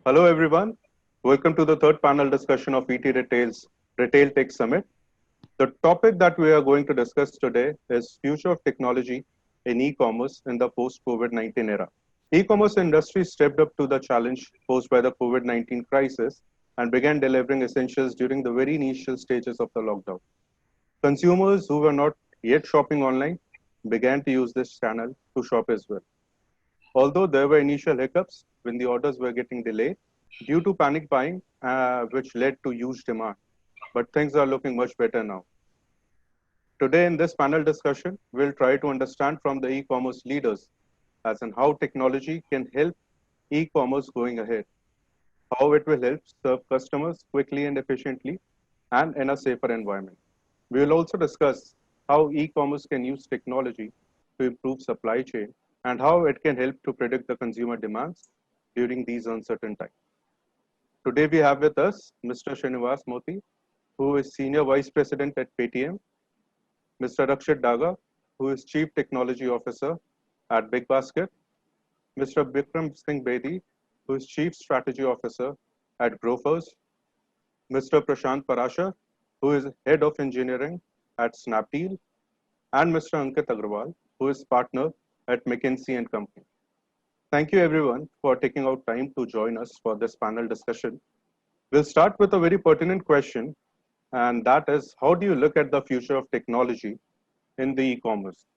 Hello, everyone. Welcome to the third panel discussion of ET Retail's Retail Tech Summit. The topic that we are going to discuss today is future of technology in e-commerce in the post-COVID-19 era. E-commerce industry stepped up to the challenge posed by the COVID-19 crisis and began delivering essentials during the very initial stages of the lockdown. Consumers who were not yet shopping online began to use this channel to shop as well. Although there were initial hiccups when the orders were getting delayed due to panic buying, which led to huge demand. But things are looking much better now. Today, in this panel discussion, we'll try to understand from the e commerce leaders as in how technology can help e commerce going ahead, how it will help serve customers quickly and efficiently, and in a safer environment. We will also discuss how e commerce can use technology to improve supply chain and how it can help to predict the consumer demands during these uncertain times. Today we have with us Mr. Srinivas Moti, who is Senior Vice President at Paytm, Mr. Rakshit Daga, who is Chief Technology Officer at Big Basket, Mr. Bikram Singh Bedi, who is Chief Strategy Officer at Grofers, Mr. Prashant Parashar, who is Head of Engineering at Snapdeal, and Mr. Ankit Agrawal, who is Partner at McKinsey & Company. Thank you everyone for taking out time to join us for this panel discussion. We'll start with a very pertinent question, and that is, how do you look at the future of technology in the e-commerce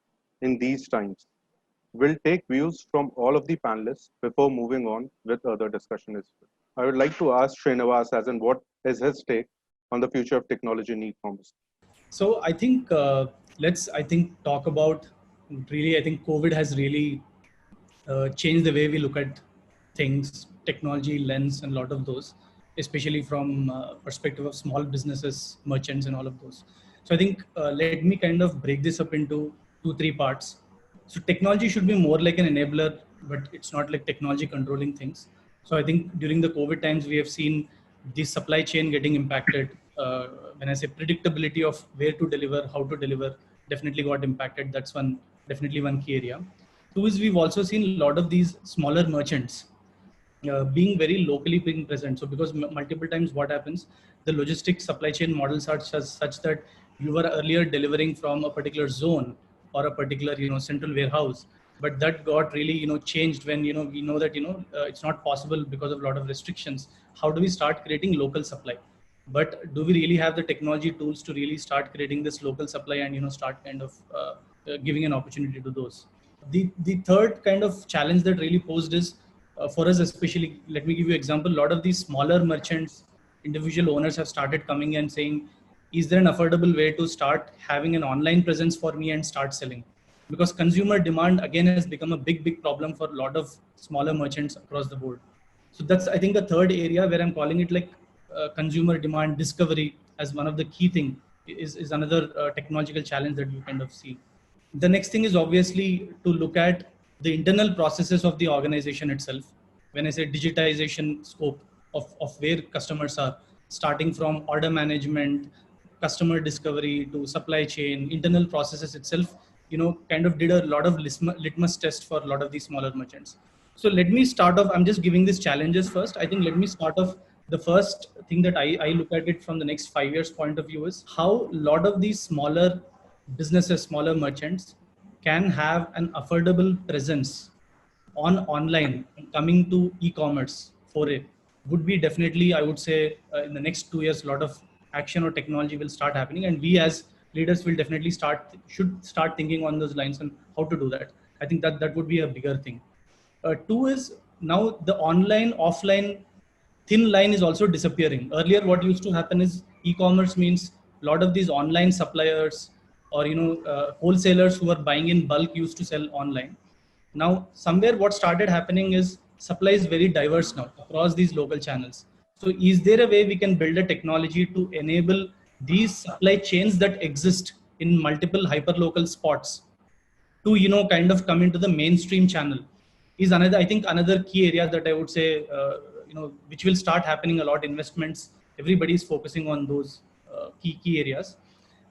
in these times? We'll take views from all of the panelists before moving on with other discussion as well. I would like to ask Srinivas as in what is his take on the future of technology in e-commerce. So I think let's talk about really. I think COVID has really changed the way we look at things, technology lens, and a lot of those, especially from perspective of small businesses, merchants, and all of those. So I think let me kind of break this up into 2-3 parts. So technology should be more like an enabler, but it's not like technology controlling things. So I think during the COVID times, we have seen the supply chain getting impacted. When I say predictability of where to deliver, how to deliver, definitely got impacted. That's definitely one key area. Two is we've also seen a lot of these smaller merchants being very locally being present. So because multiple times what happens, the logistics supply chain models are such that you were earlier delivering from a particular zone or a particular central warehouse, but that got really changed when we know that it's not possible because of a lot of restrictions. How do we start creating local supply? But do we really have the technology tools to really start creating this local supply and start kind of giving an opportunity to those? The third kind of challenge that really posed is for us, especially, let me give you an example. A lot of these smaller merchants, individual owners have started coming and saying, is there an affordable way to start having an online presence for me and start selling? Because consumer demand again has become a big problem for a lot of smaller merchants across the board. So that's, I think, the third area where I'm calling it like consumer demand discovery as one of the key thing is another technological challenge that you kind of see. The next thing is obviously to look at the internal processes of the organization itself. When I say digitization scope of where customers are, starting from order management, customer discovery to supply chain, internal processes itself, kind of did a lot of litmus test for a lot of these smaller merchants. So let me start off, I'm just giving these challenges first. I think let me start off. The first thing that I look at it from the next 5 years point of view is how a lot of these smaller businesses, smaller merchants can have an affordable presence on online coming to e-commerce for it would be definitely, I would say, in the next 2 years, a lot of action or technology will start happening, and we as leaders will definitely should start thinking on those lines and how to do that. I think that would be a bigger thing. Two is now the online offline thin line is also disappearing. Earlier, what used to happen is e-commerce means a lot of these online suppliers or wholesalers who are buying in bulk used to sell online. Now, somewhere what started happening is supply is very diverse now across these local channels. So, is there a way we can build a technology to enable these supply chains that exist in multiple hyperlocal spots to kind of come into the mainstream channel? Is another, I think, another key area that I would say which will start happening a lot. Investments, everybody is focusing on those key areas.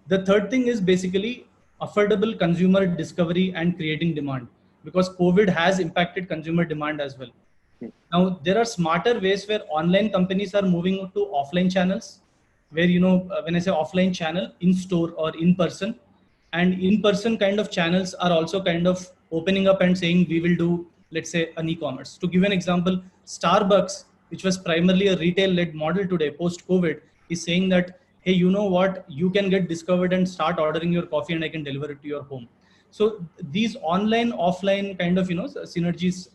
The third thing is basically affordable consumer discovery and creating demand, because COVID has impacted consumer demand as well. Now, there are smarter ways where online companies are moving to offline channels, where, when I say offline channel, in store or in person, and in person kind of channels are also kind of opening up and saying, we will do, let's say, an e-commerce. To give an example, Starbucks, which was primarily a retail led model today, post COVID, is saying that, hey, you know what, you can get discovered and start ordering your coffee and I can deliver it to your home. So these online offline kind of synergies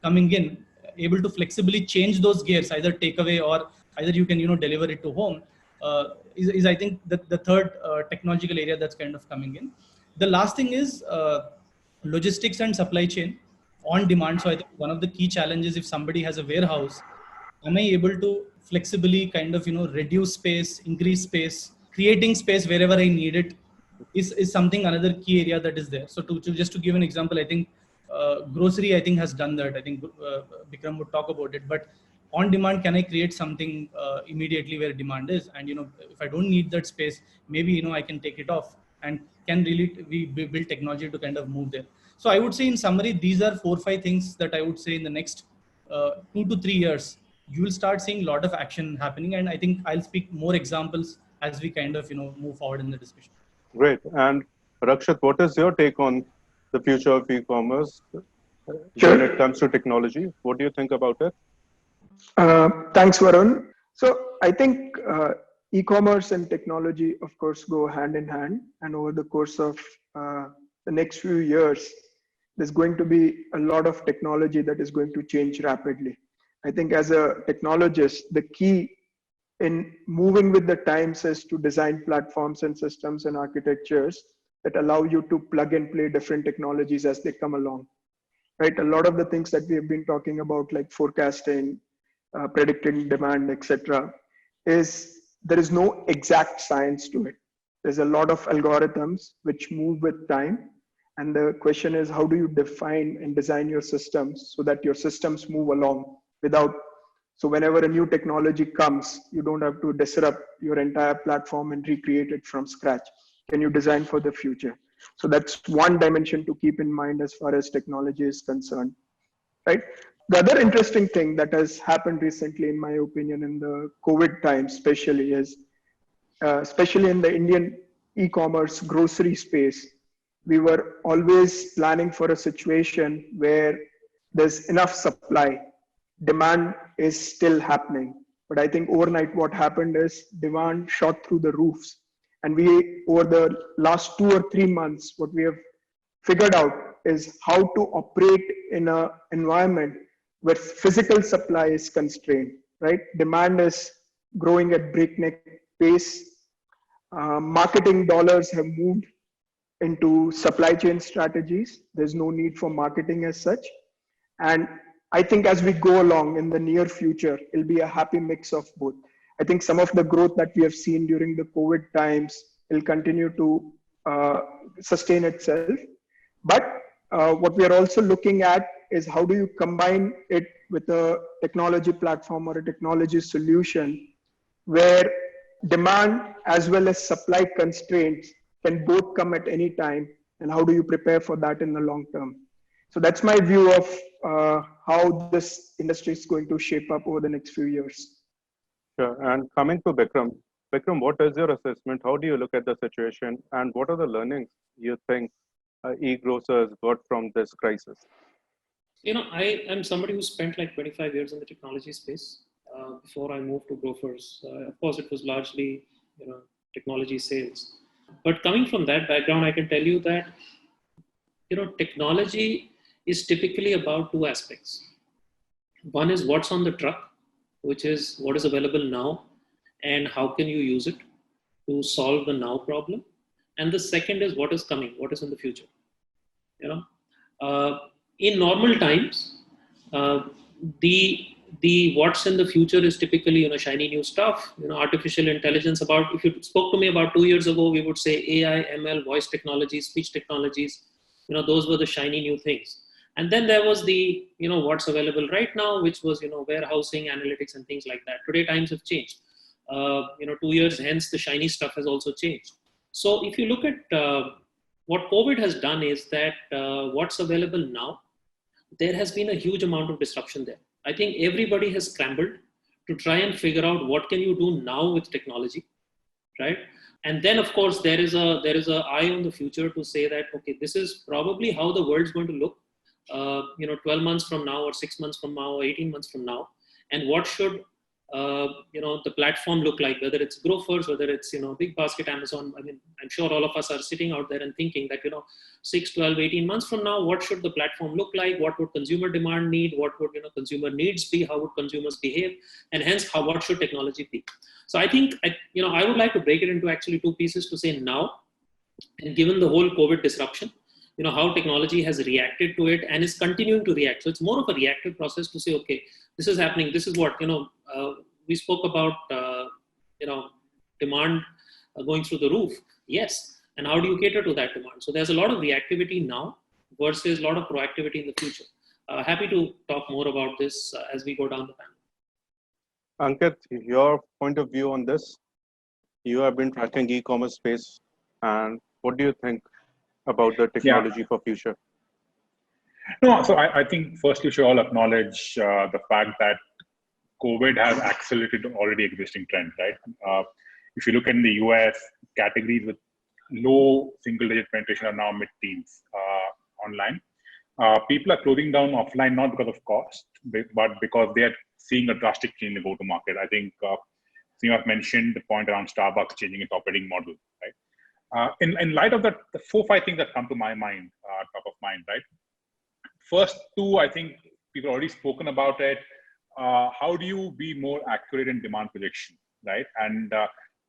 coming in, able to flexibly change those gears, either take away or either you can deliver it to home, is I think the third technological area that's kind of coming in. The last thing is logistics and supply chain on demand. So I think one of the key challenges, if somebody has a warehouse, am I able to flexibly kind of reduce space, increase space, creating space wherever I need it, is something, another key area that is there. So to just to give an example, I think grocery I think has done that. I think Bikram would talk about it, but on demand, can I create something immediately where demand is, and if I don't need that space, maybe I can take it off, and can really we build technology to kind of move there. So I would say, in summary, these are 4 or 5 things that I would say in the next 2 to 3 years you will start seeing a lot of action happening, and I think I'll speak more examples as we kind of move forward in the discussion. Great. And Rakshit, what is your take on the future of e-commerce when it Sure. comes to technology? What do you think about it? Thanks, Varun. So I think e-commerce and technology, of course, go hand in hand. And over the course of the next few years, there's going to be a lot of technology that is going to change rapidly. I think as a technologist, the key in moving with the times is to design platforms and systems and architectures that allow you to plug and play different technologies as they come along. Right? A lot of the things that we have been talking about, like forecasting, predicting demand, etc., is there is no exact science to it. There's a lot of algorithms which move with time. And the question is, how do you define and design your systems so that your systems move along without, so whenever a new technology comes, you don't have to disrupt your entire platform and recreate it from scratch. Can you design for the future? So that's one dimension to keep in mind as far as technology is concerned, right? The other interesting thing that has happened recently, in my opinion, in the COVID times, especially, is especially in the Indian e-commerce grocery space, we were always planning for a situation where there's enough supply. Demand is still happening. But I think overnight what happened is demand shot through the roofs. And we, over the last 2 or 3 months, what we have figured out is how to operate in an environment where physical supply is constrained, right? Demand is growing at breakneck pace. Marketing dollars have moved into supply chain strategies. There's no need for marketing as such. And I think as we go along in the near future, it'll be a happy mix of both. I think some of the growth that we have seen during the COVID times will continue to sustain itself. But what we are also looking at is how do you combine it with a technology platform or a technology solution where demand as well as supply constraints can both come at any time, and how do you prepare for that in the long term? So that's my view of how this industry is going to shape up over the next few years. Sure. And coming to Bikram, Bikram, what is your assessment? How do you look at the situation, and what are the learnings you think e-grocers got from this crisis? I am somebody who spent like 25 years in the technology space before I moved to Grofers. Of course, it was largely, technology sales. But coming from that background, I can tell you that, technology is typically about two aspects. One is what's on the truck, which is what is available now and how can you use it to solve the now problem. And the second is what is coming, what is in the future. In normal times, the what's in the future is typically shiny new stuff. Artificial intelligence. About if you spoke to me about 2 years ago, we would say AI, ML, voice technologies, speech technologies. Those were the shiny new things. And then there was the what's available right now, which was warehousing, analytics, and things like that. Today times have changed. 2 years hence, the shiny stuff has also changed. So if you look at what COVID has done is that what's available now there has been a huge amount of disruption there. I think everybody has scrambled to try and figure out what can you do now with technology, right? And then of course there is a eye on the future to say that, okay, this is probably how the world's going to look, 12 months from now, or 6 months from now, or 18 months from now, and what should the platform look like, whether it's grofers, whether it's big basket, Amazon. I mean, I'm sure all of us are sitting out there and thinking that 6, 12, 18 months from now, what should the platform look like? What would consumer demand need? What would consumer needs be? How would consumers behave? And hence, what should technology be? So I think I would like to break it into actually two pieces to say now, and given the whole COVID disruption, how technology has reacted to it and is continuing to react. So it's more of a reactive process to say, okay, this is happening. This is what, we spoke about, demand going through the roof. Yes. And how do you cater to that demand? So there's a lot of reactivity now versus a lot of proactivity in the future. Happy to talk more about this as we go down the panel. Ankit, your point of view on this? You have been tracking e-commerce space, and what do you think about the technology for future? No, so I think first we should all acknowledge the fact that COVID has accelerated already existing trend, right? If you look in the US, categories with low single-digit penetration are now mid-teens online. People are closing down offline not because of cost, but because they are seeing a drastic change in the go-to-market. I think Srinivas mentioned the point around Starbucks changing its operating model, right? In light of that, the 4-5 things that come to my mind, top of mind, right? First two, I think people already spoken about it. How do you be more accurate in demand prediction, right? And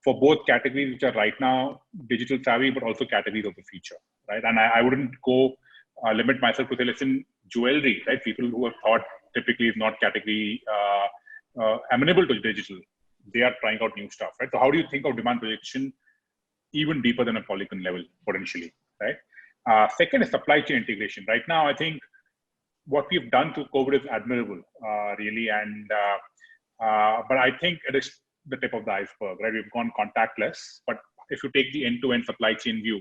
for both categories, which are right now digital savvy, but also categories of the future, right? And I wouldn't go limit myself to say, listen, jewelry, right? People who are thought typically is not category amenable to digital. They are trying out new stuff, right? So how do you think of demand prediction even deeper than a polygon level potentially, right? Second is supply chain integration. Right now, I think what we've done through COVID is admirable, really, and but I think it is the tip of the iceberg, right? We've gone contactless, but if you take the end-to-end supply chain view,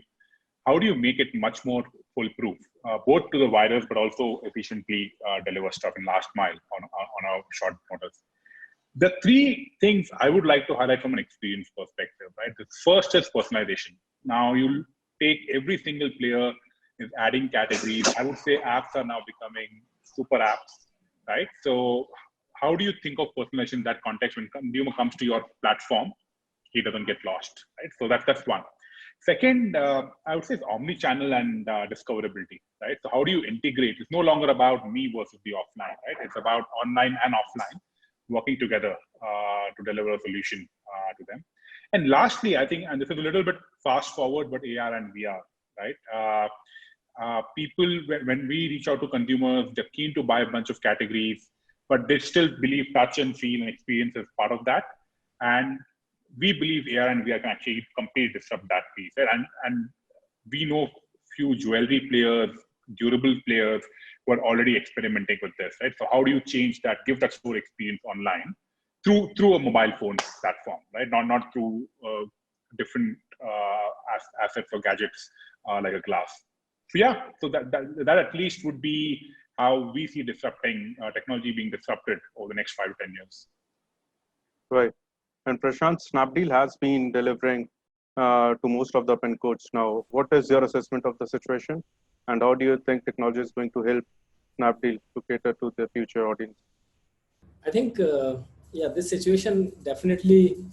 how do you make it much more foolproof, both to the virus, but also efficiently deliver stuff in last mile on a short notice? The three things I would like to highlight from an experience perspective, right? The first is personalization. Now you take every single player is adding categories. I would say apps are now becoming super apps, right? So how do you think of personalization in that context when consumer comes to your platform, he doesn't get lost, right? So that's one. Second, I would say it's omni-channel and discoverability, right? So how do you integrate? It's no longer about me versus the offline, right? It's about online and offline working together to deliver a solution to them. And lastly, I think, and this is a little bit fast forward, but AR and VR, right? People, when we reach out to consumers, they're keen to buy a bunch of categories, but they still believe touch and feel and experience is part of that. And we believe AR and VR can actually completely disrupt that piece. Right? And we know few jewelry players, durable players who are already experimenting with this, right? So how do you change that, give that store experience online through a mobile phone platform, right? Not through different assets or gadgets like a glass. So yeah, so that at least would be how we see disrupting technology being disrupted over the next 5 to 10 years. Right. And Prashant, Snapdeal has been delivering to most of the pin codes now. What is your assessment of the situation? And how do you think technology is going to help Snapdeal to cater to the future audience? I think, this situation definitely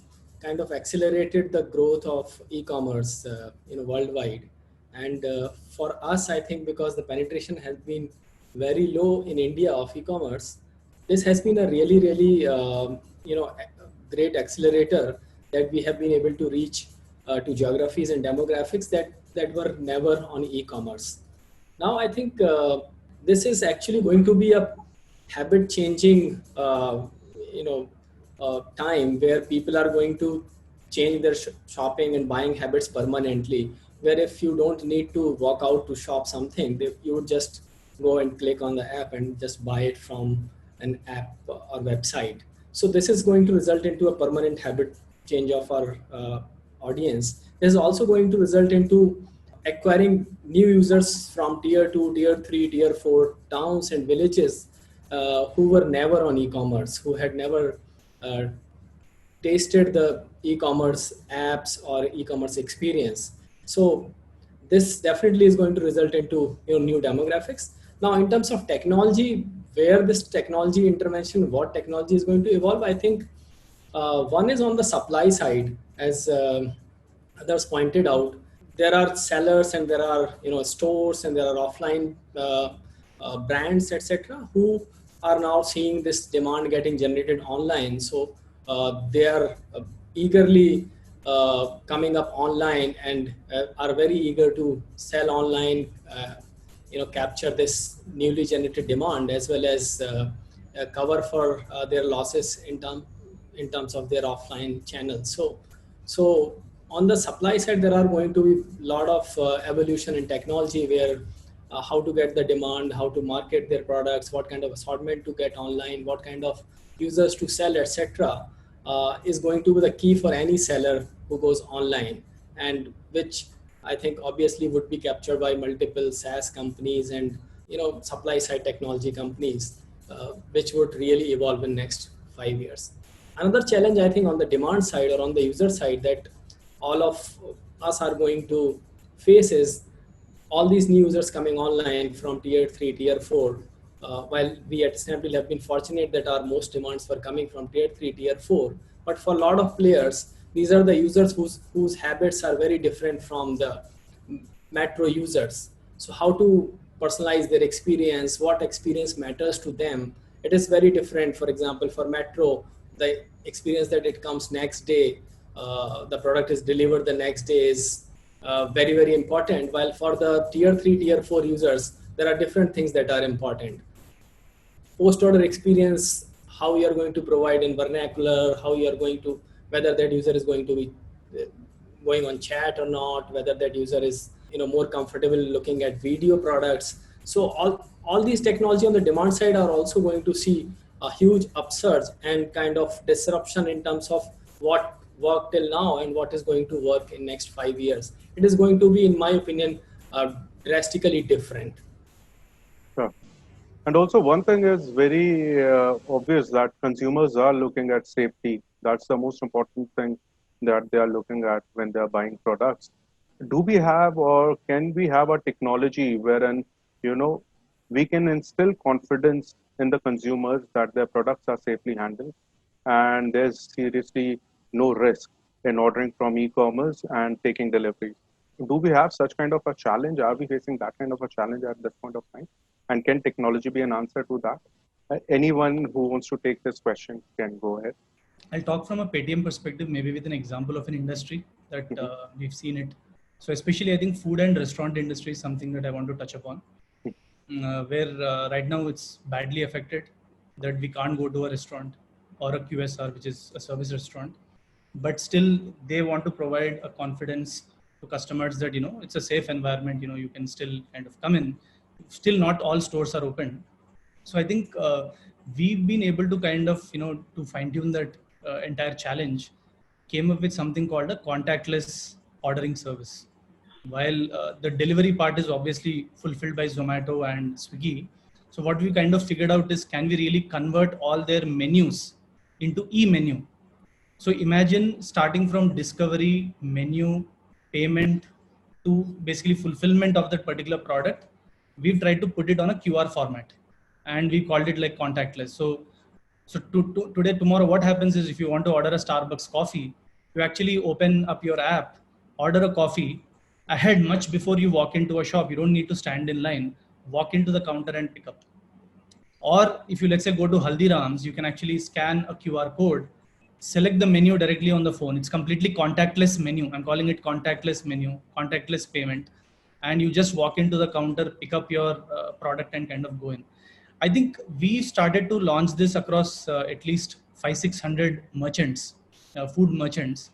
kind of accelerated the growth of e-commerce, worldwide. And for us, I think because the penetration has been very low in India of e-commerce, this has been a really, really, great accelerator that we have been able to reach to geographies and demographics that were never on e-commerce. Now, I think this is actually going to be a habit-changing, time where people are going to change their shopping and buying habits permanently. Where if you don't need to walk out to shop something, you would just go and click on the app and just buy it from an app or website. So this is going to result into a permanent habit change of our audience. This is also going to result into acquiring new users from tier 2, tier 3, tier 4 towns and villages who were never on e-commerce, who had never uh, tasted the e-commerce apps or e-commerce experience. So this definitely is going to result into new demographics. Now, in terms of technology, where this technology intervention, what technology is going to evolve, I think one is on the supply side, as others pointed out. There are sellers and there are stores and there are offline brands, etc., who are now seeing this demand getting generated online. So they are eagerly coming up online and are very eager to sell online, capture this newly generated demand, as well as cover for their losses in terms of their offline channels. So on the supply side, there are going to be a lot of evolution in technology, where how to get the demand, how to market their products, what kind of assortment to get online, what kind of users to sell, etc., is going to be the key for any seller who goes online, and which I think obviously would be captured by multiple SaaS companies and supply side technology companies, which would really evolve in next 5 years. Another challenge, I think, on the demand side or on the user side, that all of us are going to face is all these new users coming online from tier 3, tier 4. While we at Snapdeal have been fortunate that our most demands were coming from tier 3, tier 4, but for a lot of players, these are the users whose habits are very different from the metro users. So how to personalize their experience, what experience matters to them, it is very different. For example, for metro, the experience that it comes next day, the product is delivered the next day, is very, very important. While for the tier 3, tier 4 users, there are different things that are important. Post-order experience, how you are going to provide in vernacular, how you are going to, whether that user is going to be going on chat or not, whether that user is more comfortable looking at video products. So all these technology on the demand side are also going to see a huge upsurge and kind of disruption in terms of what worked till now and what is going to work in next 5 years. It is going to be, in my opinion, drastically different. Sure. And also, one thing is very obvious, that consumers are looking at safety. That's the most important thing that they are looking at when they are buying products. Do we have, or can we have, a technology wherein we can instill confidence in the consumers that their products are safely handled and there's seriously no risk in ordering from e-commerce and taking deliveries? Do we have such kind of a challenge? Are we facing that kind of a challenge at this point of time? And can technology be an answer to that? Anyone who wants to take this question can go ahead. I'll talk from a Paytm perspective, maybe with an example of an industry that we've seen it. So especially I think food and restaurant industry is something that I want to touch upon, where right now it's badly affected, that we can't go to a restaurant or a QSR, which is a service restaurant, but still they want to provide a confidence to customers that, it's a safe environment, you can still kind of come in. Still not all stores are open. So I think we've been able to kind of, to fine tune that entire challenge, came up with something called a contactless ordering service. While the delivery part is obviously fulfilled by Zomato and Swiggy. So what we kind of figured out is, can we really convert all their menus into e-menu? So imagine starting from discovery, menu, payment, to basically fulfillment of that particular product. We've tried to put it on a QR format, and we called it like contactless. So today, tomorrow, what happens is, if you want to order a Starbucks coffee, you actually open up your app, order a coffee ahead much before you walk into a shop. You don't need to stand in line, walk into the counter and pick up. Or if you, let's say, go to Haldiram's, you can actually scan a QR code, select the menu directly on the phone. It's completely contactless menu. I'm calling it contactless menu, contactless payment. And you just walk into the counter, pick up your product and kind of go in. I think we started to launch this across at least 500-600 merchants, food merchants.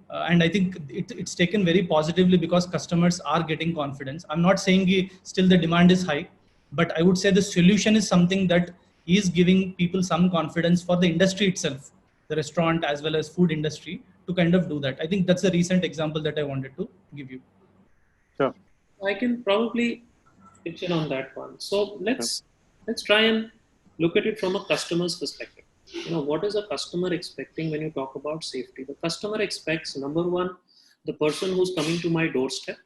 And I think it's taken very positively because customers are getting confidence. I'm not saying still the demand is high, but I would say the solution is something that is giving people some confidence for the industry itself, the restaurant as well as food industry, to kind of do that. I think that's a recent example that I wanted to give you. Sure. I can probably pitch in on that one. So let's try and look at it from a customer's perspective. What is a customer expecting when you talk about safety? The customer expects, number one, the person who's coming to my doorstep,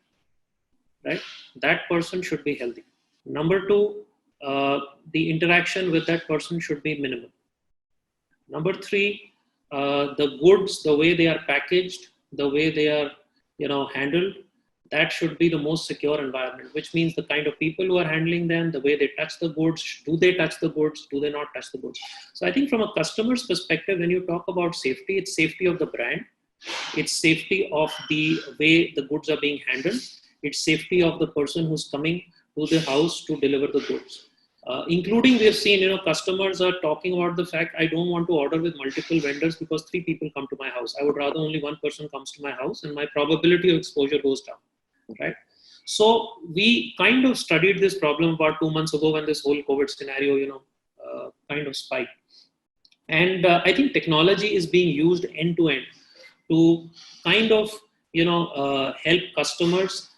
right? That person should be healthy. Number two, the interaction with that person should be minimal. Number three, the goods, the way they are packaged, the way they are, handled, that should be the most secure environment, which means the kind of people who are handling them, the way they touch the goods, do they touch the goods, do they not touch the goods? So I think from a customer's perspective, when you talk about safety, it's safety of the brand, it's safety of the way the goods are being handled, it's safety of the person who's coming to the house to deliver the goods. Including, we have seen, customers are talking about the fact, I don't want to order with multiple vendors because 3 people come to my house. I would rather only 1 person comes to my house and my probability of exposure goes down, right? So we kind of studied this problem about 2 months ago when this whole COVID scenario, kind of spiked. And I think technology is being used end to end to kind of, help customers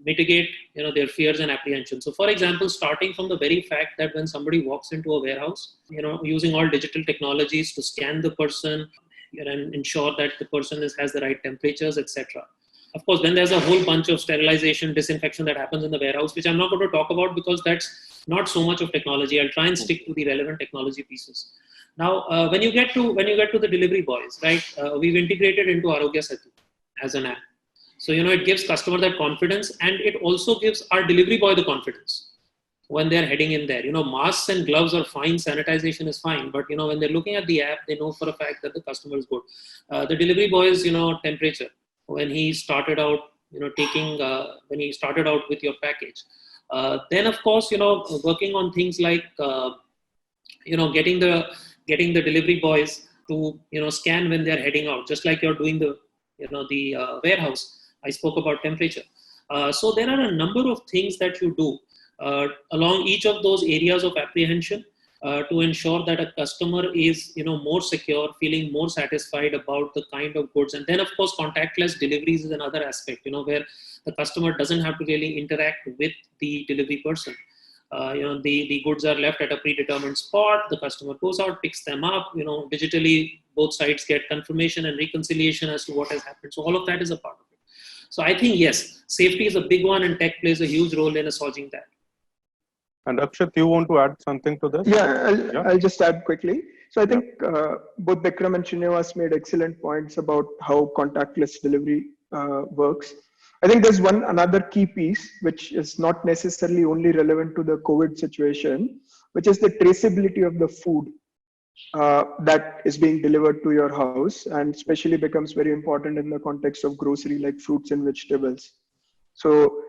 mitigate their fears and apprehensions. So for example, starting from the very fact that when somebody walks into a warehouse, using all digital technologies to scan the person, and ensure that the person has the right temperatures, etc. Of course, then there's a whole bunch of sterilization, disinfection that happens in the warehouse, which I'm not going to talk about because that's not so much of technology. I'll try and stick to the relevant technology pieces. Now, when you get to the delivery boys, right? We've integrated into Arogya Setu as an app. So, it gives customer that confidence, and it also gives our delivery boy the confidence when they're heading in there. Masks and gloves are fine, sanitization is fine, but, when they're looking at the app, they know for a fact that the customer is good. The delivery boy's, temperature, when he started out, when he started out with your package. Then, of course, working on things like, getting the delivery boys to, scan when they're heading out, just like you're doing the warehouse. I spoke about temperature. So there are a number of things that you do along each of those areas of apprehension to ensure that a customer is, more secure, feeling more satisfied about the kind of goods. And then, of course, contactless deliveries is another aspect, where the customer doesn't have to really interact with the delivery person. The goods are left at a predetermined spot. The customer goes out, picks them up. Digitally, both sides get confirmation and reconciliation as to what has happened. So all of that is a part of it. So I think, yes, safety is a big one, and tech plays a huge role in assuaging that. And Akshat, you want to add something to this? Yeah, I'll just add quickly. So I think both Bikram and Srinivas made excellent points about how contactless delivery works. I think there's another key piece, which is not necessarily only relevant to the COVID situation, which is the traceability of the food that is being delivered to your house, and especially becomes very important in the context of grocery like fruits and vegetables. So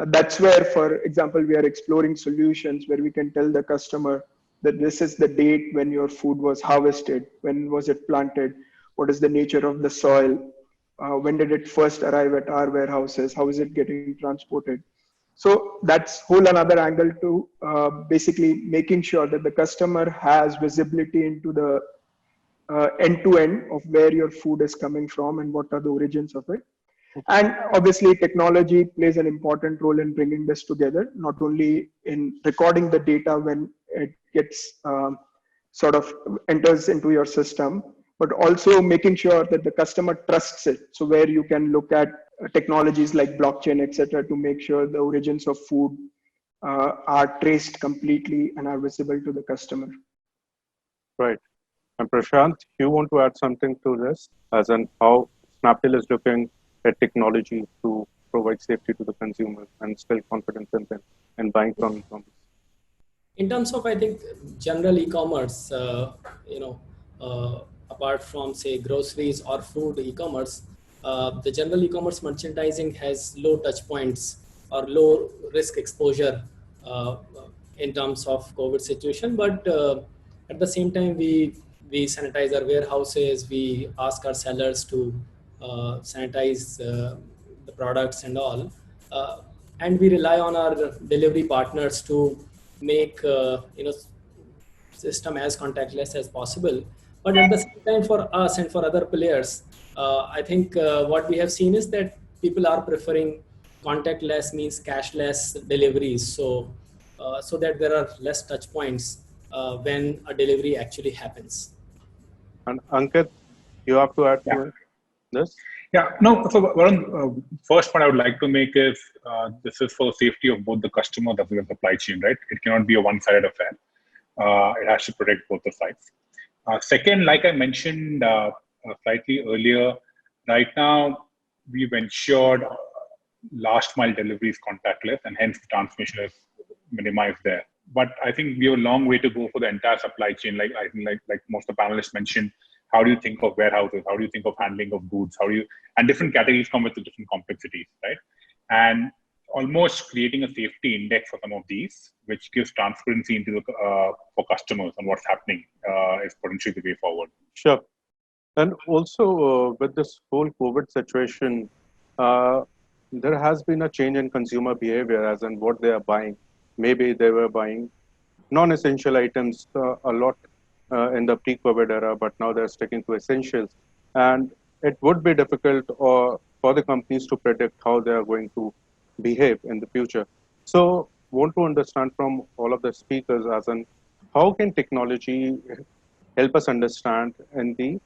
that's where, for example, we are exploring solutions where we can tell the customer that this is the date when your food was harvested, when was it planted, what is the nature of the soil, when did it first arrive at our warehouses, how is it getting transported. So that's whole another angle to basically making sure that the customer has visibility into the end-to-end of where your food is coming from and what are the origins of it. And obviously technology plays an important role in bringing this together, not only in recording the data when it gets sort of enters into your system, but also making sure that the customer trusts it. So where you can look at technologies like blockchain, etc., to make sure the origins of food are traced completely and are visible to the customer. Right. And Prashant, you want to add something to this, as in how Snapdeal is looking at technology to provide safety to the consumer and still confidence in buying from e-commerce? In terms of, I think, general e-commerce, apart from, say, groceries or food e-commerce, the general e-commerce merchandising has low touch points or low risk exposure in terms of COVID situation. But at the same time, we sanitize our warehouses, we ask our sellers to sanitize the products and all. And we rely on our delivery partners to make system as contactless as possible. But at the same time, for us and for other players, I think what we have seen is that people are preferring contactless means cashless deliveries. So that there are less touch points when a delivery actually happens. And Ankit, you have to add Yeah. to this. Yeah, no. So, Varun, first point I would like to make is this is for the safety of both the customer as well as the supply chain, right? It cannot be a one-sided affair. It has to protect both the sides. Second, like I mentioned slightly earlier, right now we've ensured last mile delivery is contactless, and hence the transmission is minimized there. But I think we have a long way to go for the entire supply chain. Like I think, like most of the panelists mentioned, how do you think of warehouses? How do you think of handling of goods? How do you, and different categories come with the different complexities, right? And almost creating a safety index for some of these, which gives transparency into the for customers on what's happening, is potentially the way forward. Sure. And also, with this whole COVID situation, there has been a change in consumer behavior, as in what they are buying. Maybe they were buying non-essential items a lot in the pre-COVID era, but now they're sticking to essentials. And it would be difficult for the companies to predict how they are going to behave in the future. So, want to understand from all of the speakers, as in how can technology help us understand in the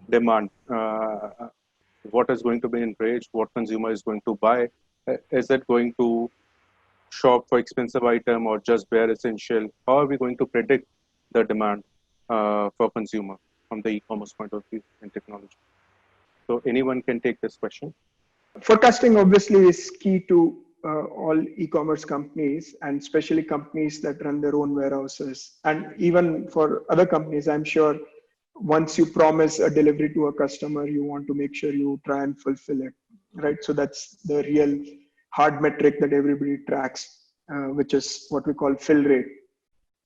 demand, what is going to be enraged, what consumer is going to buy. Is it going to shop for expensive item or just bare essential? How are we going to predict the demand for consumer from the e-commerce point of view in technology? So anyone can take this question. Forecasting obviously is key to all e-commerce companies, and especially companies that run their own warehouses. And even for other companies, I'm sure once you promise a delivery to a customer, you want to make sure you try and fulfill it, right? So that's the real hard metric that everybody tracks, which is what we call fill rate.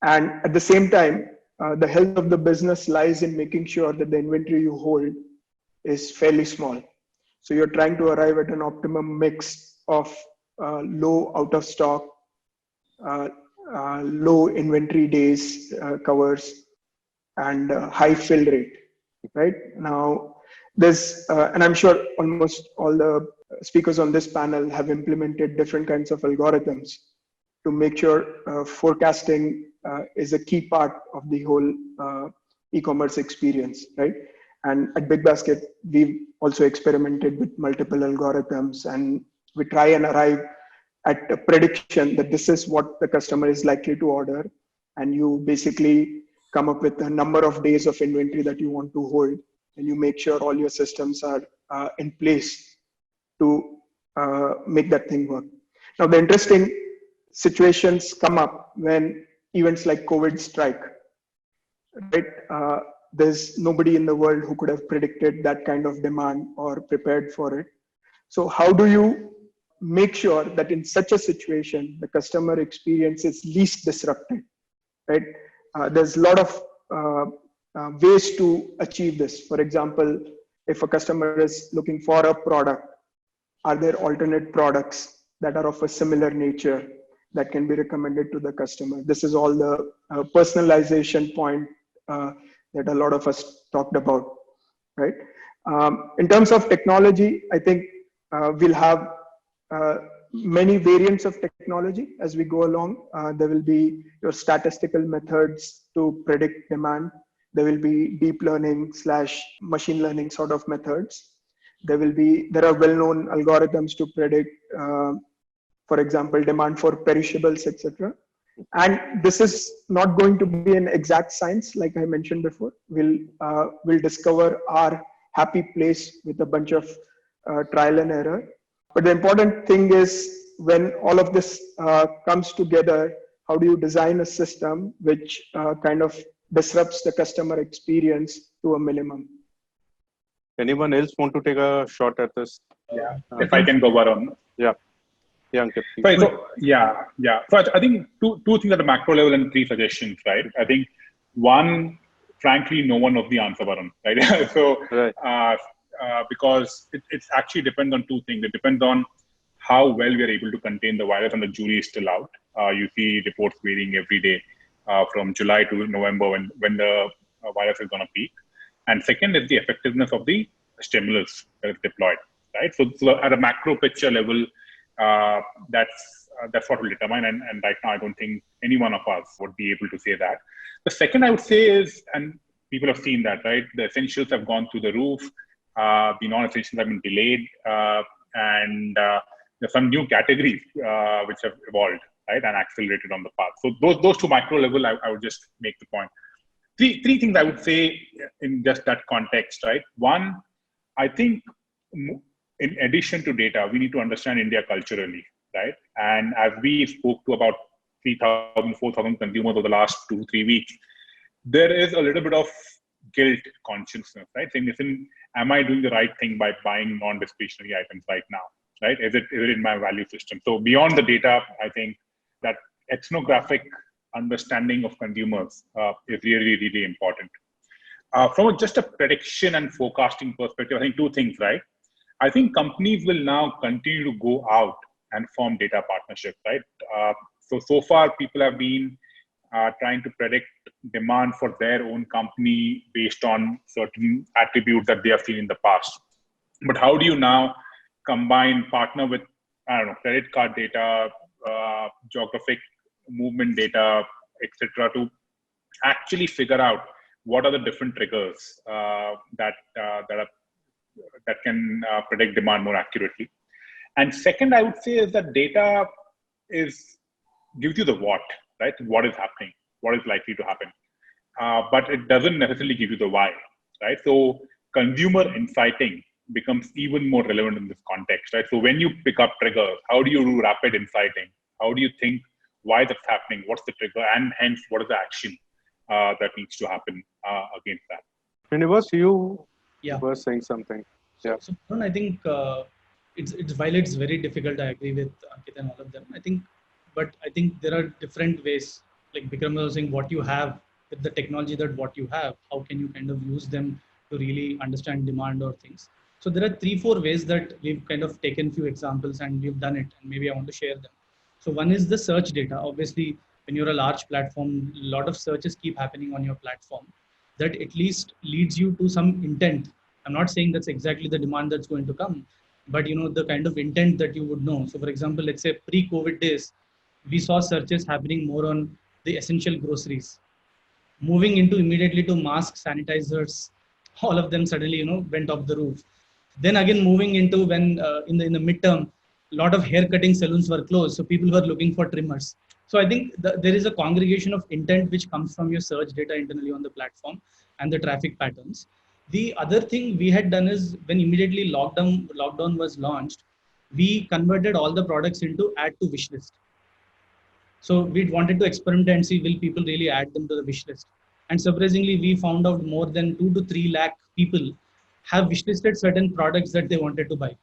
And at the same time, the health of the business lies in making sure that the inventory you hold is fairly small. So you're trying to arrive at an optimum mix of low out of stock, uh, low inventory days covers, and high fill rate. Right now, there's and I'm sure almost all the speakers on this panel have implemented different kinds of algorithms to make sure forecasting is a key part of the whole e-commerce experience, right? And at Big Basket, we've also experimented with multiple algorithms, and we try and arrive at a prediction that this is what the customer is likely to order. And you basically come up with a number of days of inventory that you want to hold, and you make sure all your systems are in place to make that thing work. Now, the interesting situations come up when events like COVID strike, right? There's nobody in the world who could have predicted that kind of demand or prepared for it. So how do you make sure that in such a situation, the customer experience is least disrupted, right? There's a lot of ways to achieve this. For example, if a customer is looking for a product, are there alternate products that are of a similar nature that can be recommended to the customer? This is all the personalization point that a lot of us talked about, right? In terms of technology, I think we'll have many variants of technology as we go along. There will be your statistical methods to predict demand. There will be deep learning / machine learning sort of methods. There are well-known algorithms to predict, for example, demand for perishables, etc. And this is not going to be an exact science, like I mentioned before. We'll discover our happy place with a bunch of trial and error. But the important thing is when all of this comes together, how do you design a system which kind of disrupts the customer experience to a minimum? Anyone else want to take a shot at this? Yeah, if I can go on. Yeah. Yeah, Ankit, right. So yeah. So I think two things at the macro level and three suggestions, right? I think one, frankly, no one knows the answer, Varun, right? So right. Because it's actually depends on two things. It depends on how well we are able to contain the virus, and the jury is still out. You see reports varying every day from July to November when the virus is going to peak. And second is the effectiveness of the stimulus that is deployed, right? So at a macro picture level, That's what will determine. And right now, I don't think any one of us would be able to say that. The second I would say is, and people have seen that, right? The essentials have gone through the roof. The non-essentials have been delayed, and there's some new categories which have evolved, right, and accelerated on the path. So those two micro level, I would just make the point. Three things I would say in just that context, right? One, I think in addition to data, we need to understand India culturally, right? And as we spoke to about 3,000, 4,000 consumers over the last 2-3 weeks, there is a little bit of guilt consciousness, right? Saying, listen, am I doing the right thing by buying non-discretionary items right now, right? Is it in my value system? So beyond the data, I think that ethnographic understanding of consumers is really, really important. From just a prediction and forecasting perspective, I think two things, right? I think companies will now continue to go out and form data partnerships, right? So far, people have been trying to predict demand for their own company based on certain attributes that they have seen in the past. But how do you now partner with, I don't know, credit card data, geographic movement data, etc., to actually figure out what are the different triggers that can predict demand more accurately. And second, I would say is that data gives you the what, right? What is happening, what is likely to happen, but it doesn't necessarily give you the why, right? So consumer insighting becomes even more relevant in this context, right? So when you pick up triggers, how do you do rapid insighting? How do you think why that's happening? What's the trigger? And hence, what is the action that needs to happen against that? Srinivas, you were saying something. Yeah. So I think it's while it's very difficult, I agree with Ankit and all of them. I think there are different ways, like Bikram was saying, what you have with the technology, that what you have, how can you kind of use them to really understand demand or things. So there are 3-4 ways that we've kind of taken few examples and we've done it, and maybe I want to share them. So one is the search data. Obviously, when you're a large platform, a lot of searches keep happening on your platform. That at least leads you to some intent. I'm not saying that's exactly the demand that's going to come, but the kind of intent that you would know. So for example, let's say pre-COVID days, we saw searches happening more on the essential groceries, moving into immediately to masks, sanitizers, all of them suddenly went off the roof. Then again moving into when in the midterm, a lot of hair cutting salons were closed, so people were looking for trimmers. So I think there is a congregation of intent which comes from your search data internally on the platform and the traffic patterns. The other thing we had done is when immediately lockdown was launched, we converted all the products into add to wish list. So we wanted to experiment and see will people really add them to the wish list. And surprisingly, we found out more than 2 to 3 lakh people have wishlisted certain products that they wanted to buy.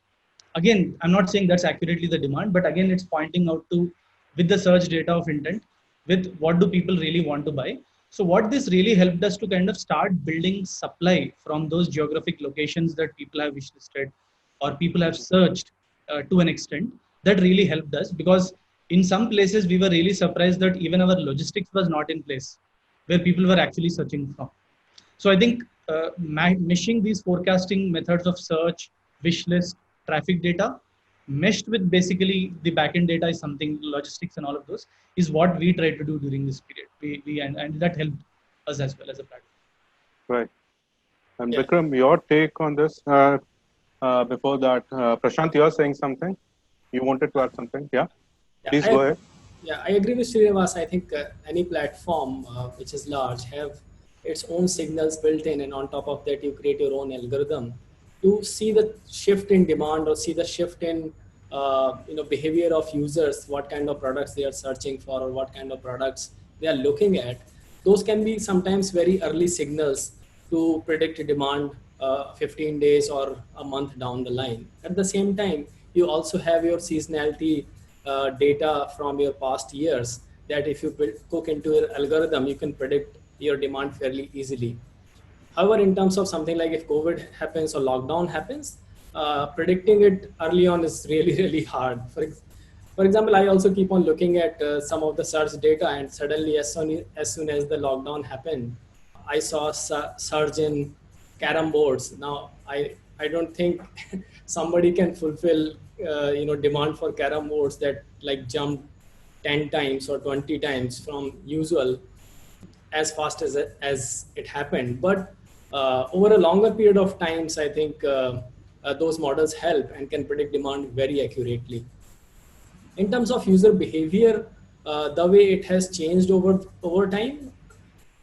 Again, I'm not saying that's accurately the demand, but again, it's pointing out to, with the search data of intent, with what do people really want to buy. So what this really helped us to kind of start building supply from those geographic locations that people have wishlisted or people have searched to an extent. That really helped us, because in some places we were really surprised that even our logistics was not in place where people were actually searching from. So I think meshing these forecasting methods of search, wish list, traffic data, meshed with basically the backend data is something, logistics and all of those, is what we tried to do during this period. And that helped us as well as a platform. Right. And Bikram, your take on this? Before that, Prashant, you're saying something? You wanted to add something? Yeah? Please go ahead. Yeah, I agree with Srinivas. I think any platform which is large have its own signals built in, and on top of that, you create your own algorithm to see the shift in demand or see the shift in behavior of users, what kind of products they are searching for or what kind of products they are looking at. Those can be sometimes very early signals to predict demand 15 days or a month down the line. At the same time, you also have your seasonality data from your past years that if you cook into your algorithm, you can predict your demand fairly easily. However, in terms of something like if COVID happens or lockdown happens, predicting it early on is really, really hard. For example, I also keep on looking at some of the search data, and suddenly as soon as the lockdown happened, I saw a surge in carom boards. Now, I don't think somebody can fulfill demand for carom boards that like jumped 10 times or 20 times from usual as fast as it happened. But over a longer period of times, I think those models help and can predict demand very accurately. In terms of user behavior, the way it has changed over time.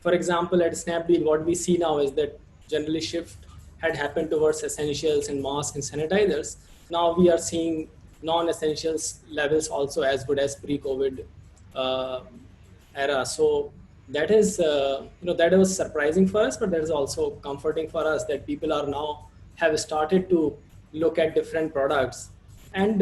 For example, at Snapdeal, what we see now is that generally shift had happened towards essentials and masks and sanitizers. Now we are seeing non-essentials levels also as good as pre-COVID uh, era. So that is, that was surprising for us, but that is also comforting for us that people are now have started to look at different products. And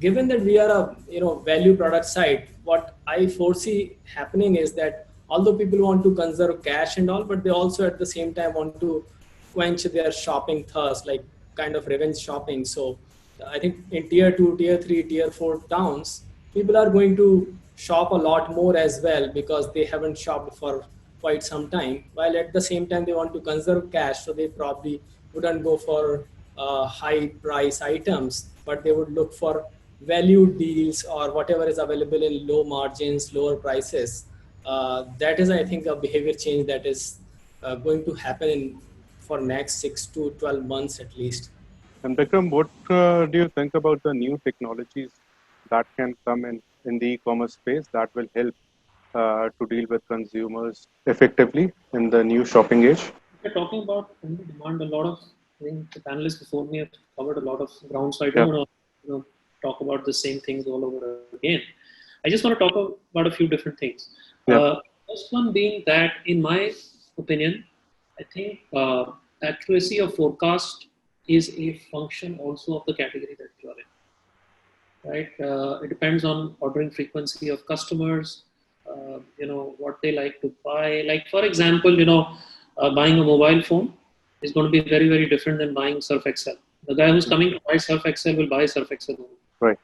given that we are a value product site, what I foresee happening is that although people want to conserve cash and all, but they also at the same time want to quench their shopping thirst, like kind of revenge shopping. So I think in tier 2, tier 3, tier 4 towns, people are going to shop a lot more as well because they haven't shopped for quite some time, while at the same time they want to conserve cash, so they probably wouldn't go for high price items, but they would look for value deals or whatever is available in low margins, lower prices. That is, I think, a behavior change that is going to happen for next 6 to 12 months at least. And Bikram, what do you think about the new technologies that can come in the e-commerce space that will help to deal with consumers effectively in the new shopping age? We're talking about demand. A lot of, I think the panelists before me have covered a lot of ground, so I don't want to talk about the same things all over again. I just want to talk about a few different things. First one being that, in my opinion, I think accuracy of forecast is a function also of the category that you are in, right? It depends on ordering frequency of customers, what they like to buy. Like, for example, buying a mobile phone is going to be very, very different than buying Surf Excel. The guy who's coming to buy Surf Excel will buy Surf Excel only. Right.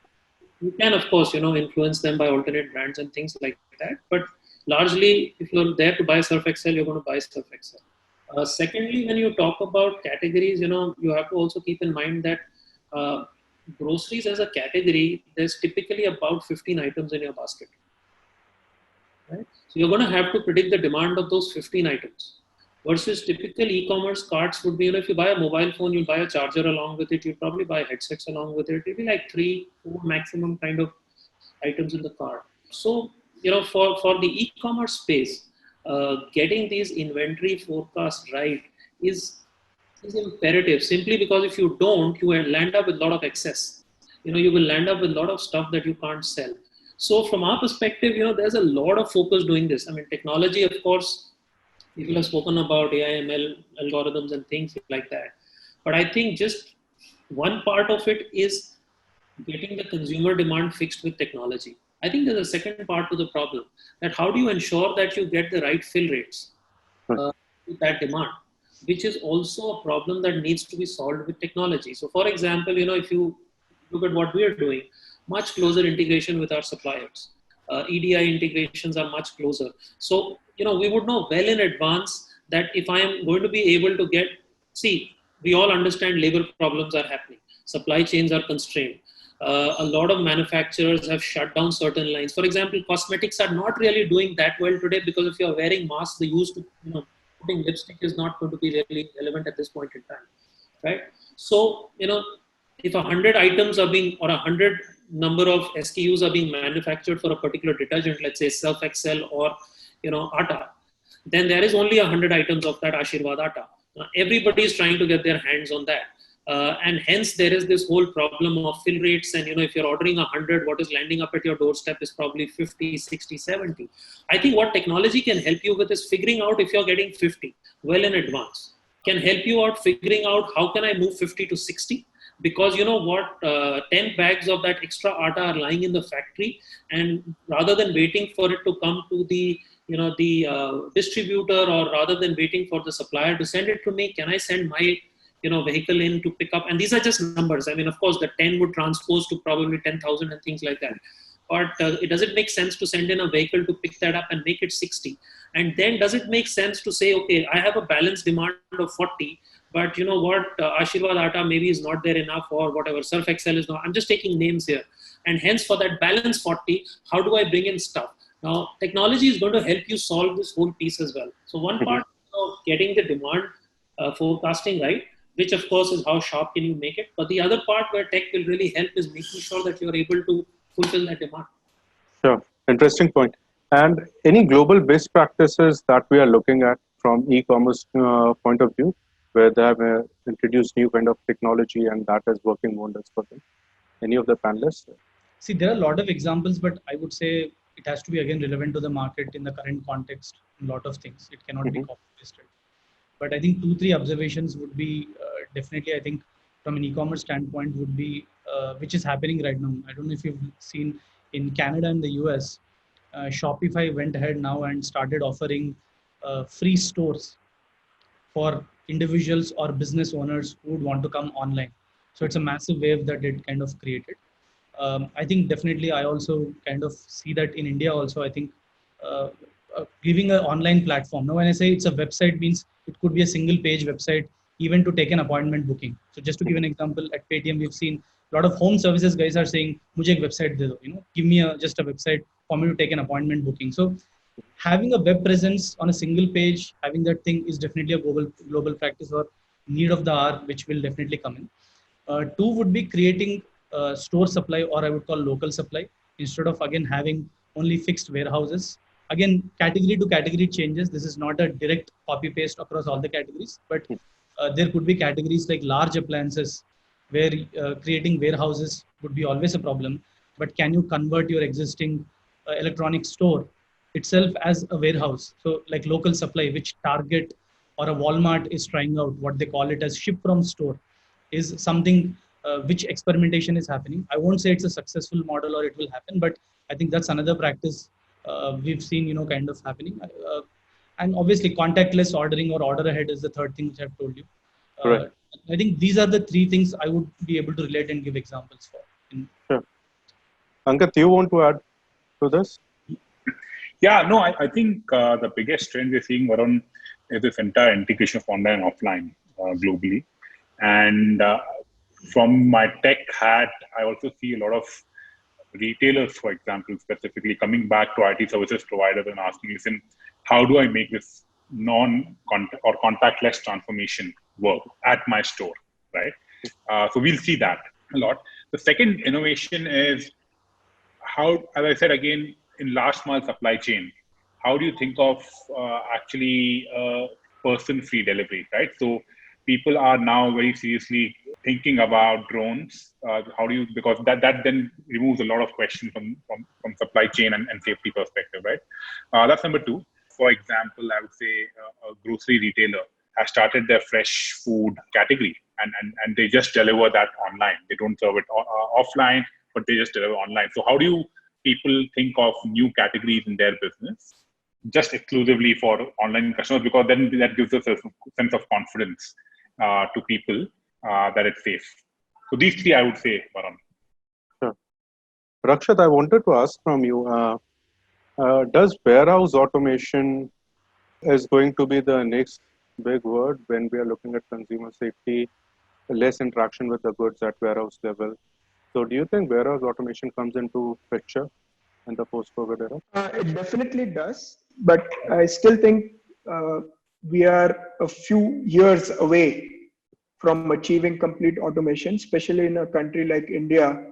You can, of course, influence them by alternate brands and things like that. But largely, if you're there to buy Surf Excel, you're going to buy Surf Excel. Secondly, when you talk about categories, you have to also keep in mind that groceries as a category, there's typically about 15 items in your basket. Right? So you're going to have to predict the demand of those 15 items. Versus typical e-commerce carts would be, if you buy a mobile phone, you'll buy a charger along with it, you'll probably buy headsets along with it. It'll be like 3, 4 maximum kind of items in the cart. So, for the e-commerce space, getting these inventory forecasts right is imperative, simply because if you don't, you will land up with a lot of excess. You will land up with a lot of stuff that you can't sell. So from our perspective, there's a lot of focus doing this. I mean, technology, of course, people have spoken about AI, ML algorithms and things like that. But I think just one part of it is getting the consumer demand fixed with technology. I think there's a second part to the problem, that how do you ensure that you get the right fill rates to that demand, which is also a problem that needs to be solved with technology. So for example, if you look at what we are doing, much closer integration with our suppliers. EDI integrations are much closer. So, we would know well in advance that if I am going to be able to get, we all understand labor problems are happening. Supply chains are constrained. A lot of manufacturers have shut down certain lines. For example, cosmetics are not really doing that well today because if you're wearing masks, the use to, putting lipstick is not going to be really relevant at this point in time, right? So, if 100 items are being, or 100 number of SKUs are being manufactured for a particular detergent, let's say Surf Excel or, Atta, then there is only 100 items of that Ashirwad Atta. Everybody is trying to get their hands on that. And hence there is this whole problem of fill rates. And, if you're ordering 100, what is landing up at your doorstep is probably 50, 60, 70. I think what technology can help you with is figuring out if you're getting 50 well in advance, can help you out figuring out how can I move 50 to 60. Because 10 bags of that extra atta are lying in the factory, and rather than waiting for it to come to the distributor, or rather than waiting for the supplier to send it to me, can I send my vehicle in to pick up? And these are just numbers. I mean, of course, the 10 would transpose to probably 10,000 and things like that. But does it make sense to send in a vehicle to pick that up and make it 60? And then does it make sense to say, okay, I have a balanced demand of 40, but you know what, Ashirwad Atta maybe is not there enough, or whatever, Surf Excel is not. I'm just taking names here. And hence for that balance 40, how do I bring in stuff? Now, technology is going to help you solve this whole piece as well. So one part of getting the demand forecasting right, which of course is how sharp can you make it. But the other part where tech will really help is making sure that you're able to fulfill that demand. Sure. Interesting point. And any global best practices that we are looking at from e-commerce point of view, where they have introduced new kind of technology and that is working wonders for them? Any of the panelists? See, there are a lot of examples, but I would say it has to be again relevant to the market in the current context. A lot of things. It cannot be copy pasted. But I think 2-3 observations would be definitely, I think, from an e-commerce standpoint, would be which is happening right now. I don't know if you've seen in Canada and the US, Shopify went ahead now and started offering free stores for individuals or business owners who would want to come online. So it's a massive wave that it kind of created. I think definitely I also kind of see that in India also. I think uh, giving an online platform. Now, when I say it's a website, means it could be a single page website, even to take an appointment booking. So just to give an example, at Paytm, we've seen a lot of home services guys are saying, "Mujhe ek website de do, give me just a website for me to take an appointment booking." So having a web presence on a single page, having that thing is definitely a global practice or need of the hour, which will definitely come in. Two would be creating store supply, or I would call local supply, instead of again having only fixed warehouses. Again, category to category changes. This is not a direct copy paste across all the categories, but there could be categories like large appliances where creating warehouses would be always a problem. But can you convert your existing electronic store itself as a warehouse? So like local supply, which Target or a Walmart is trying out, what they call it as ship from store, is something which experimentation is happening. I won't say it's a successful model or it will happen, but I think that's another practice we've seen, kind of happening. And obviously, contactless ordering or order ahead is the third thing which I've told you. Right. I think these are the three things I would be able to relate and give examples for. Sure. Ankat, you want to add to this? Yeah, no, I think the biggest trend we're seeing around is this entire integration of online and offline globally. And from my tech hat, I also see a lot of retailers, for example, specifically coming back to IT services providers and asking, listen, how do I make this or contactless transformation work at my store, right? So we'll see that a lot. The second innovation is how, as I said again, in last mile supply chain, how do you think of actually person-free delivery, right? So people are now very seriously thinking about drones. How do you, because that then removes a lot of questions from supply chain and safety perspective, right? That's number two. For example, I would say a grocery retailer has started their fresh food category and they just deliver that online. They don't serve it offline, but they just deliver online. So how do you people think of new categories in their business just exclusively for online customers? Because then that gives us a sense of confidence to people that it's safe. So these three, I would say, Varun. Sure. Rakshat, I wanted to ask from you, does warehouse automation is going to be the next big word when we are looking at consumer safety, less interaction with the goods at warehouse level? So do you think warehouse automation comes into picture in the post-COVID era? It definitely does, but I still think we are a few years away from achieving complete automation, especially in a country like India,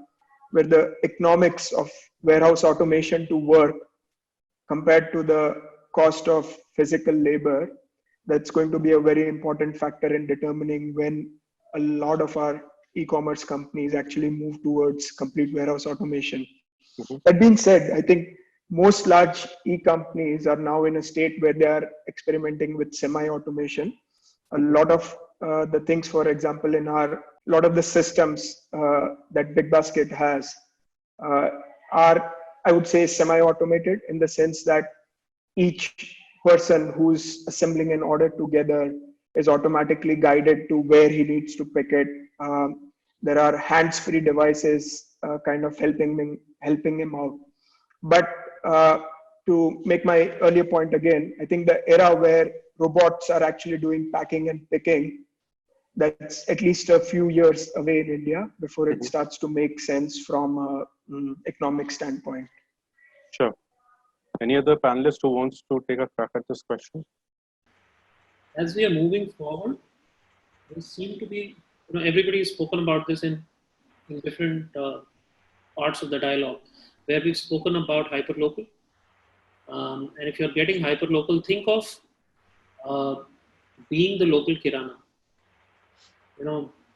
where the economics of warehouse automation to work compared to the cost of physical labor, that's going to be a very important factor in determining when a lot of our e-commerce companies actually move towards complete warehouse automation. That being said, I think most large e-companies are now in a state where they are experimenting with semi-automation. A lot of the things, for example, a lot of the systems that Big Basket has are, I would say, semi-automated in the sense that each person who's assembling an order together is automatically guided to where he needs to pick it. There are hands-free devices kind of helping him out. But to make my earlier point again, I think the era where robots are actually doing packing and picking that's at least a few years away in India before it Mhm. starts to make sense from a economic standpoint. Sure. Any other panelist who wants to take a crack at this question? As we are moving forward, there seem to be, everybody has spoken about this in different parts of the dialogue, where we've spoken about hyperlocal. And if you're getting hyperlocal, think of being the local kirana.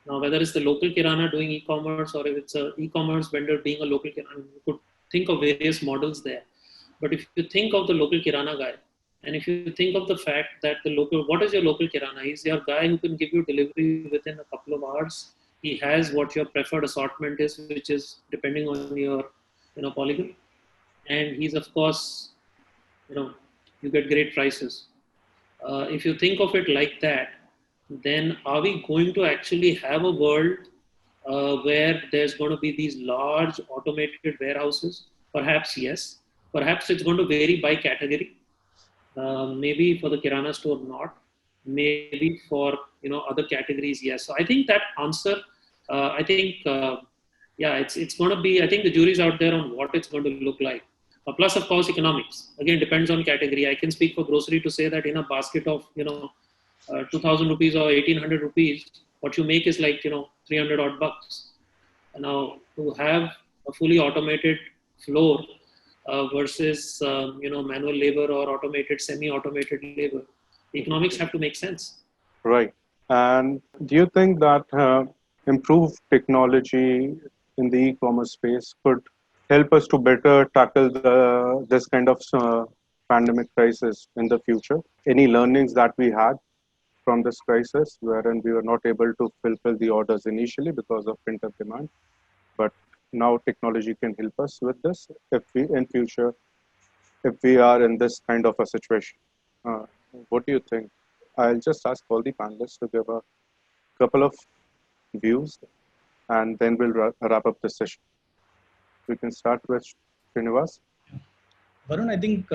Now whether it's the local kirana doing e-commerce or if it's a e-commerce vendor being a local kirana, you could think of various models there. But if you think of the local kirana guy, and if you think of the fact that what is your local kirana? He's your guy who can give you delivery within a couple of hours. He has what your preferred assortment is, which is depending on your, polygon. And he's of course, you get great prices. If you think of it like that, then are we going to actually have a world where there's going to be these large automated warehouses? Perhaps yes. Perhaps it's going to vary by category. Maybe for the kirana store not. Maybe for other categories yes. So I think that answer. It's going to be. I think the jury's out there on what it's going to look like. Plus, of course, economics. Again, depends on category. I can speak for grocery to say that in a basket of 2,000 rupees or 1,800 rupees, what you make is like 300 odd bucks. And now to have a fully automated floor versus manual labor or automated, semi-automated labor, the economics have to make sense. Right. And do you think that improved technology in the e-commerce space could help us to better tackle this kind of pandemic crisis in the future? Any learnings that we had from this crisis, wherein we were not able to fulfill the orders initially because of pent-up demand, but now technology can help us with this if we are in this kind of a situation. What do you think? I'll just ask all the panelists to give a couple of views, and then we'll wrap up the session. We can start with Srinivas. Varun, I think,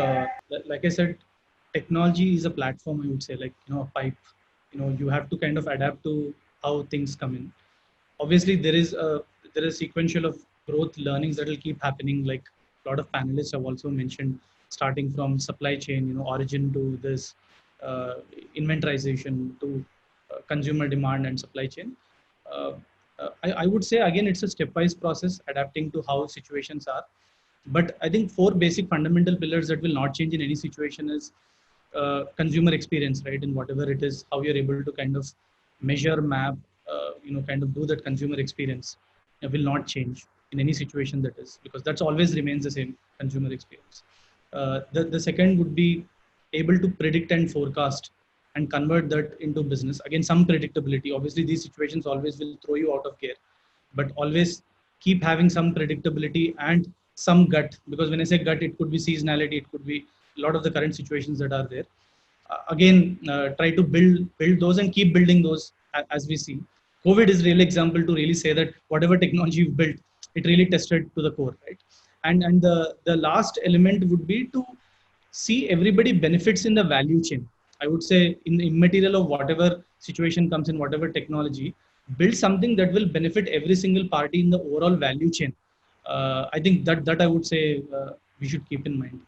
like I said, technology is a platform, I would say, like, a pipe. You have to kind of adapt to how things come in. Obviously, there is sequential of growth learnings that will keep happening. Like a lot of panelists have also mentioned, starting from supply chain, origin to this inventorization to consumer demand and supply chain. I would say, again, it's a stepwise process, adapting to how situations are. But I think 4 basic fundamental pillars that will not change in any situation is consumer experience, right? In whatever it is, how you're able to kind of measure, map, kind of do that consumer experience will not change in any situation that is, because that's always remains the same consumer experience. The second would be able to predict and forecast and convert that into business. Again, some predictability. Obviously, these situations always will throw you out of gear, but always keep having some predictability and some gut, because when I say gut, it could be seasonality, it could be a lot of the current situations that are there. Try to build those and keep building those as we see. COVID is really example to really say that whatever technology you've built, it really tested to the core, right? And the last element would be to see everybody benefits in the value chain. I would say in the immaterial of whatever situation comes in, whatever technology, build something that will benefit every single party in the overall value chain. I think that I would say we should keep in mind.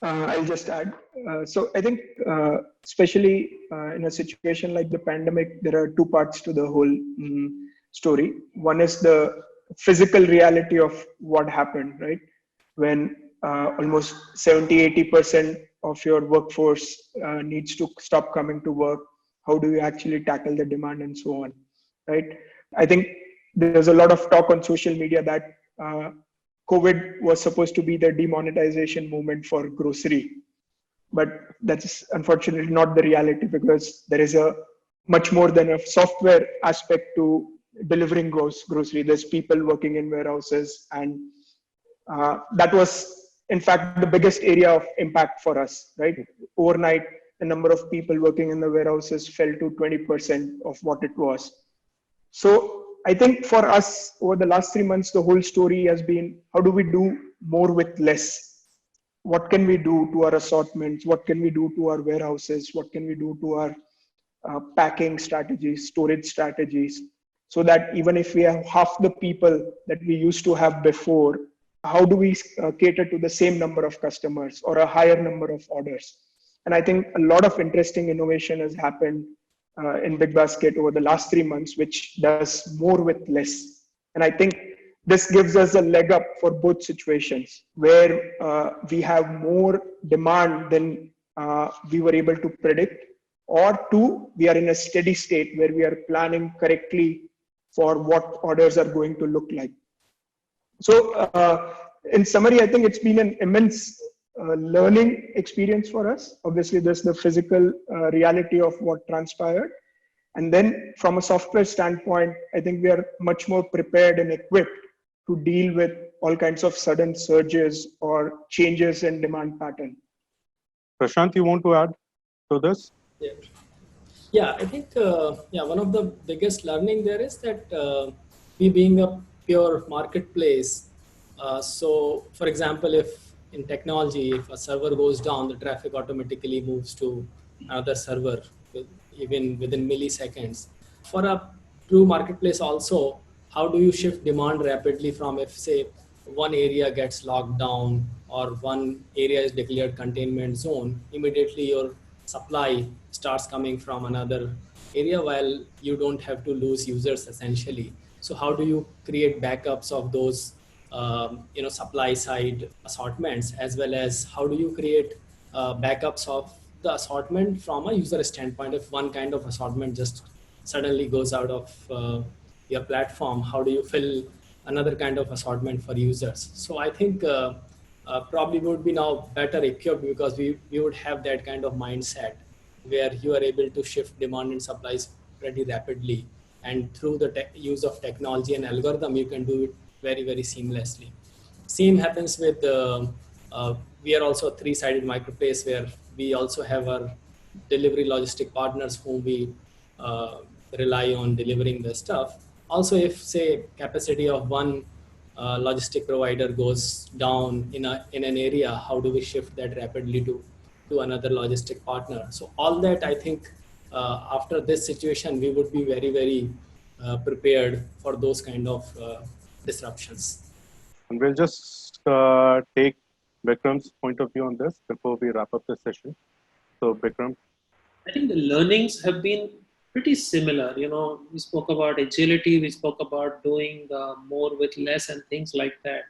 I'll just add. So I think, especially in a situation like the pandemic, there are 2 parts to the whole story. One is the physical reality of what happened, right? When almost 70-80% of your workforce needs to stop coming to work, how do you actually tackle the demand and so on, right? I think there's a lot of talk on social media that COVID was supposed to be the demonetization movement for grocery, but that's unfortunately not the reality, because there is a much more than a software aspect to delivering grocery. There's people working in warehouses, and that was in fact the biggest area of impact for us, right? Overnight, the number of people working in the warehouses fell to 20% of what it was. So I think for us over the last 3 months, the whole story has been, how do we do more with less? What can we do to our assortments? What can we do to our warehouses? What can we do to our packing strategies, storage strategies, so that even if we have half the people that we used to have before, how do we cater to the same number of customers or a higher number of orders? And I think a lot of interesting innovation has happened in Big Basket over the last 3 months, which does more with less. And I think this gives us a leg up for both situations, where we have more demand than we were able to predict, or two, we are in a steady state where we are planning correctly for what orders are going to look like. So in summary, I think it's been an immense learning experience for us. Obviously, there's the physical reality of what transpired. And then from a software standpoint, I think we are much more prepared and equipped to deal with all kinds of sudden surges or changes in demand pattern. Prashant, you want to add to this? Yeah. Yeah, I think one of the biggest learning there is that we being a pure marketplace. So, for example, if in technology, if a server goes down, the traffic automatically moves to another server, even within milliseconds. For a true marketplace, also, how do you shift demand rapidly from, if say one area gets locked down or one area is declared containment zone, immediately your supply starts coming from another area, while you don't have to lose users essentially. So how do you create backups of those supply side assortments, as well as how do you create backups of the assortment from a user standpoint? If one kind of assortment just suddenly goes out of your platform, how do you fill another kind of assortment for users? So I think probably would be now better equipped, because we would have that kind of mindset where you are able to shift demand and supplies pretty rapidly, and through the use of technology and algorithm, you can do it very, very seamlessly. Same happens with we are also a three-sided marketplace, where we also have our delivery logistic partners whom we rely on delivering the stuff. Also, if say capacity of one logistic provider goes down in an area, how do we shift that rapidly to another logistic partner? So all that, I think after this situation, we would be very, very prepared for those kind of disruptions. And we'll just take Bikram's point of view on this before we wrap up the session. So Bikram. I think the learnings have been pretty similar. We spoke about agility, we spoke about doing more with less and things like that.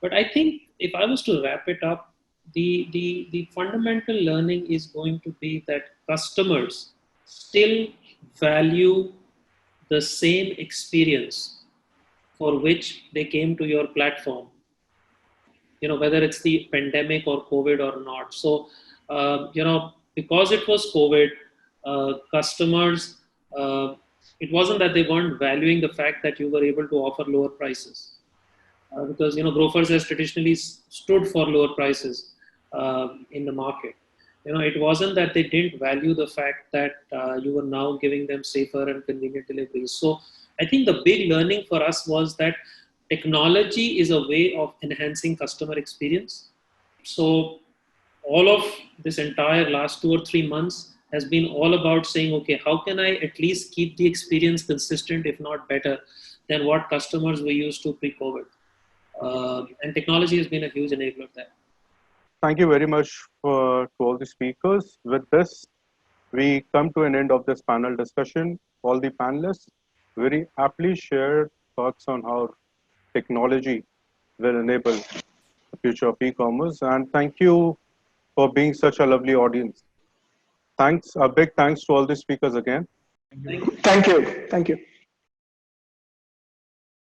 But I think if I was to wrap it up, the fundamental learning is going to be that customers still value the same experience for which they came to your platform, whether it's the pandemic or COVID or not. So, because it was COVID, customers, it wasn't that they weren't valuing the fact that you were able to offer lower prices. Because, Grofers has traditionally stood for lower prices in the market. It wasn't that they didn't value the fact that you were now giving them safer and convenient deliveries. So I think the big learning for us was that technology is a way of enhancing customer experience. So all of this entire last 2 or 3 months has been all about saying, okay, how can I at least keep the experience consistent, if not better, than what customers were used to pre-COVID? And technology has been a huge enabler of that. Thank you very much to all the speakers. With this, we come to an end of this panel discussion. All the panelists very aptly shared thoughts on how technology will enable the future of e-commerce. And thank you for being such a lovely audience. Thanks, a big thanks to all the speakers again. Thank you. Thank you.